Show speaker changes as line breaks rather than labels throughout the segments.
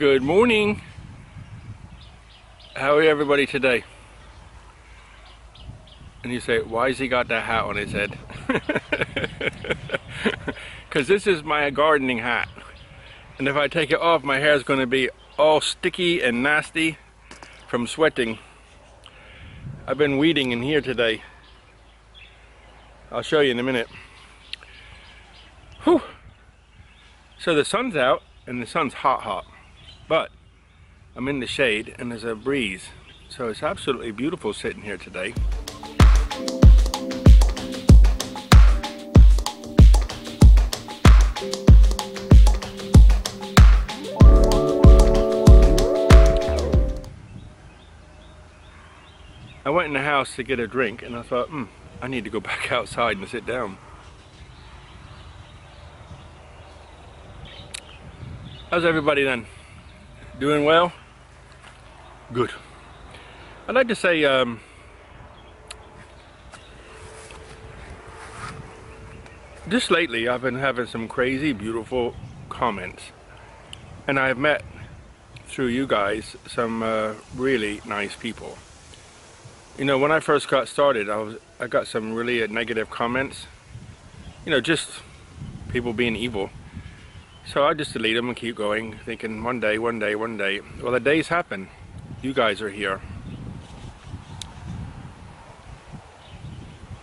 Good morning. How are everybody today? And you say, why has he got that hat on his head? Because this is my gardening hat. And if I take it off, my hair is going to be all sticky and nasty from sweating. I've been weeding in here today. I'll show you in a minute. Whew. So the sun's out and the sun's hot. But I'm in the shade and there's a breeze. So it's absolutely beautiful sitting here today. I went in the house to get a drink and I thought, I need to go back outside and sit down. How's everybody then? Doing well? Good. I'd like to say just lately I've been having some crazy beautiful comments, and I've met through you guys some really nice people. You know, when I first got started, I got some really negative comments, you know, just people being evil. So I just delete them and keep going, thinking one day. Well, the days happen. You guys are here.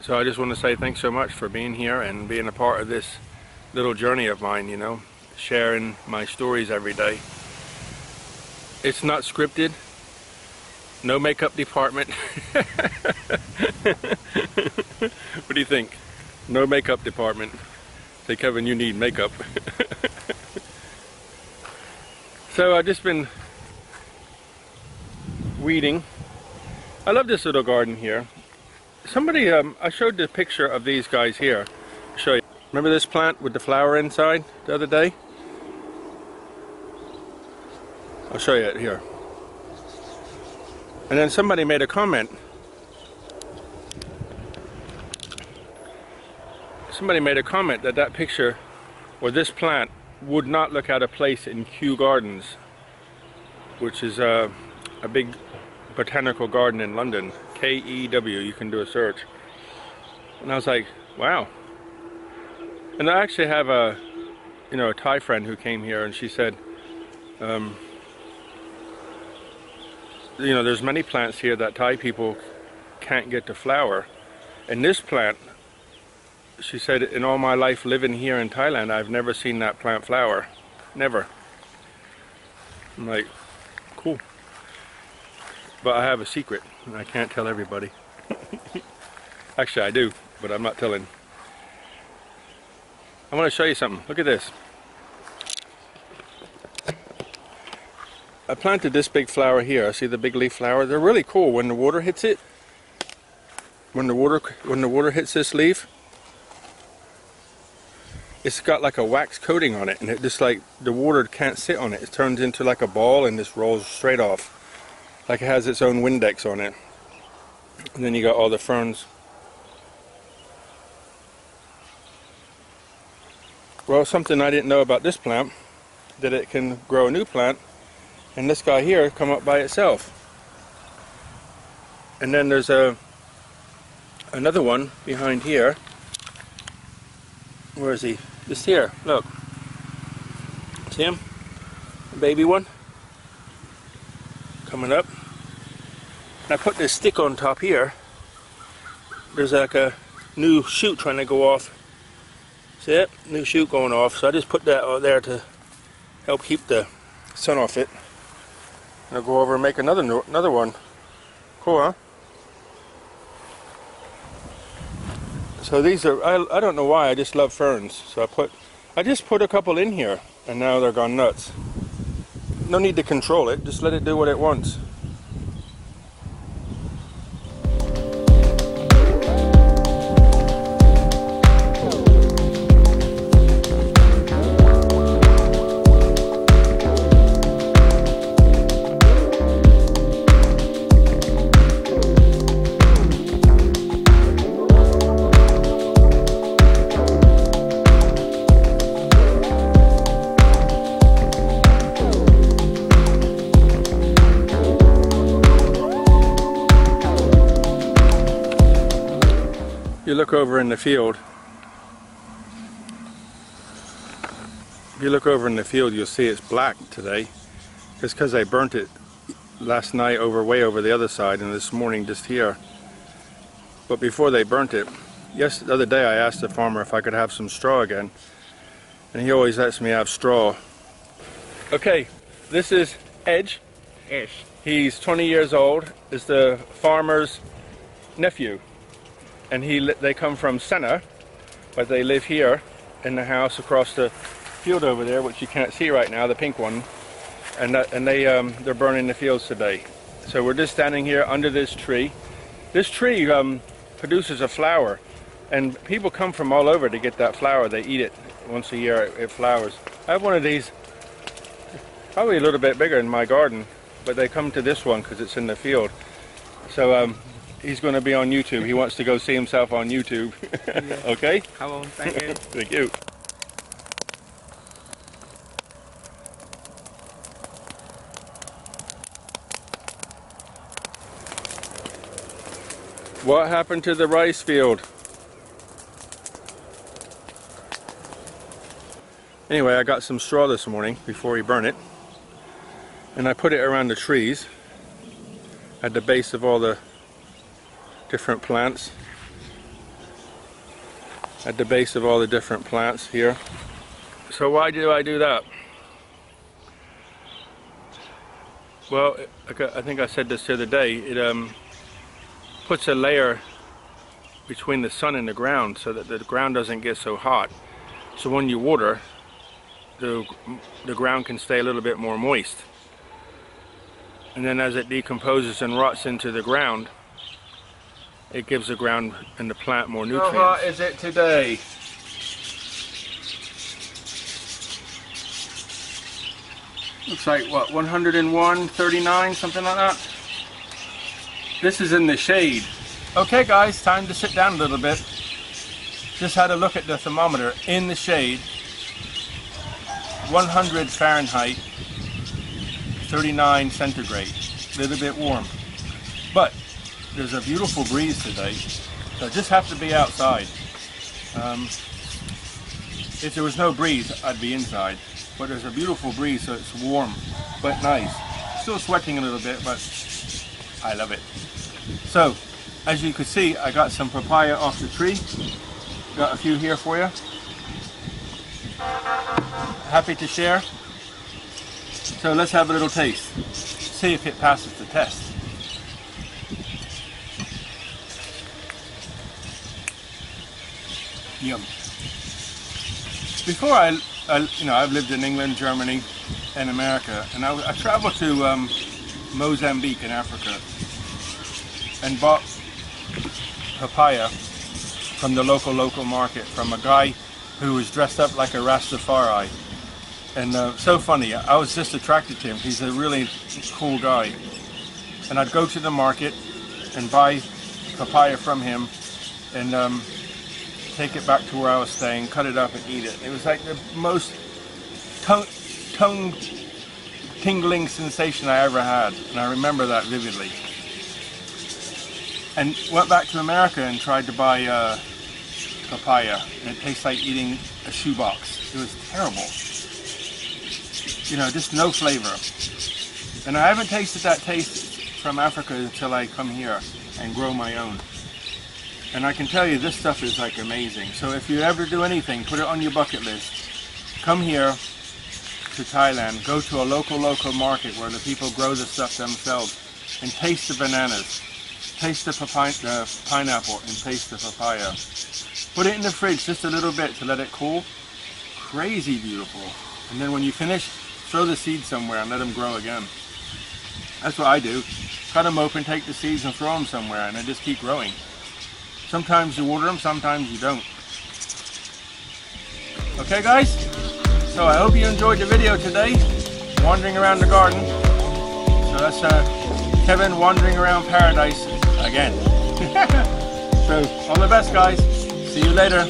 So I just want to say thanks so much for being here and being a part of this little journey of mine, you know, sharing my stories every day. It's not scripted. No makeup department. What do you think? No makeup department. Say, Kevin, you need makeup. So I've just been weeding. I love this little garden here. Somebody, I showed the picture of these guys here. I'll show you. Remember this plant with the flower inside the other day? I'll show you it here. And then somebody made a comment. Somebody made a comment that that picture or this plant would not look out of place in Kew Gardens, which is a big botanical garden in London. K-E-W, you can do a search. And I was like, wow. And I actually have a Thai friend who came here, and she said, you know, there's many plants here that Thai people can't get to flower. And this plant, she said, in all my life living here in Thailand, I've never seen that plant flower. Never. I'm like, cool. But I have a secret, and I can't tell everybody. Actually, I do, but I'm not telling. I want to show you something. Look at this. I planted this big flower here. See the big leaf flower? They're really cool when the water hits it. When the water hits this leaf, it's got like a wax coating on it, and it just like the water can't sit on it. It turns into like a ball and just rolls straight off. Like it has its own Windex on it. And then you got all the ferns. Well, something I didn't know about this plant, that it can grow a new plant, and this guy here come up by itself. And then there's another one behind here. Where is he? Just here, look. See him? A baby one. Coming up. And I put this stick on top here. There's like a new shoot trying to go off. See it? New shoot going off. So I just put that out there to help keep the sun off it. And I'll go over and make another one. Cool, huh? So these are, I don't know why, I just love ferns. So I just put a couple in here, and now they're gone nuts. No need to control it, just let it do what it wants. look over in the field, you'll see it's black today. It's because I burnt it last night way over the other side, and this morning just here. But before they burnt it, the other day I asked the farmer if I could have some straw again, and he always lets me have straw. Okay, this is Edge. He's 20 years old, is the farmer's nephew, and they come from Senna, but they live here in the house across the field over there, which you can't see right now, the pink one, and they're burning the fields today. So we're just standing here under this tree. This tree produces a flower, and people come from all over to get that flower. They eat it once a year. It flowers. I have one of these, probably a little bit bigger in my garden, but they come to this one because it's in the field. So he's going to be on YouTube. He wants to go see himself on YouTube. Okay?
Come on, thank you.
Thank you. What happened to the rice field? Anyway, I got some straw this morning before he burned it, and I put it around the trees at the base of all the different plants. At the base of all the different plants here. So why do I do that? Well, I think I said this the other day. It puts a layer between the sun and the ground so that the ground doesn't get so hot. So when you water, the ground can stay a little bit more moist. And then as it decomposes and rots into the ground, it gives the ground and the plant more nutrients. How hot is it today? Looks like what, 101, 39, something like that. This is in the shade. Okay guys, time to sit down a little bit. Just had a look at the thermometer in the shade. 100 Fahrenheit, 39 centigrade. A little bit warm. But there's a beautiful breeze today, so I just have to be outside. If there was no breeze, I'd be inside. But there's a beautiful breeze, so it's warm, but nice. Still sweating a little bit, but I love it. So, as you can see, I got some papaya off the tree. Got a few here for you. Happy to share. So let's have a little taste. See if it passes the test. Yum. Before I've lived in England, Germany, and America, and I traveled to Mozambique in Africa and bought papaya from the local market from a guy who was dressed up like a Rastafari. And so funny, I was just attracted to him. He's a really cool guy. And I'd go to the market and buy papaya from him and take it back to where I was staying, cut it up and eat it. It was like the most tongue tingling sensation I ever had, and I remember that vividly. And went back to America and tried to buy papaya, and it tastes like eating a shoebox. It was terrible. You know, just no flavor. And I haven't tasted that taste from Africa until I come here and grow my own. And I can tell you, this stuff is like amazing. So if you ever do anything, put it on your bucket list. Come here to Thailand, go to a local market where the people grow the stuff themselves, and taste the bananas, taste the pineapple, and taste the papaya. Put it in the fridge just a little bit to let it cool. Crazy beautiful. And then when you finish, throw the seeds somewhere and let them grow again. That's what I do. Cut them open, take the seeds and throw them somewhere, and they just keep growing. Sometimes you water them, sometimes you don't. Okay guys? So I hope you enjoyed the video today, wandering around the garden. So that's Kevin wandering around paradise again. So all the best guys. See you later.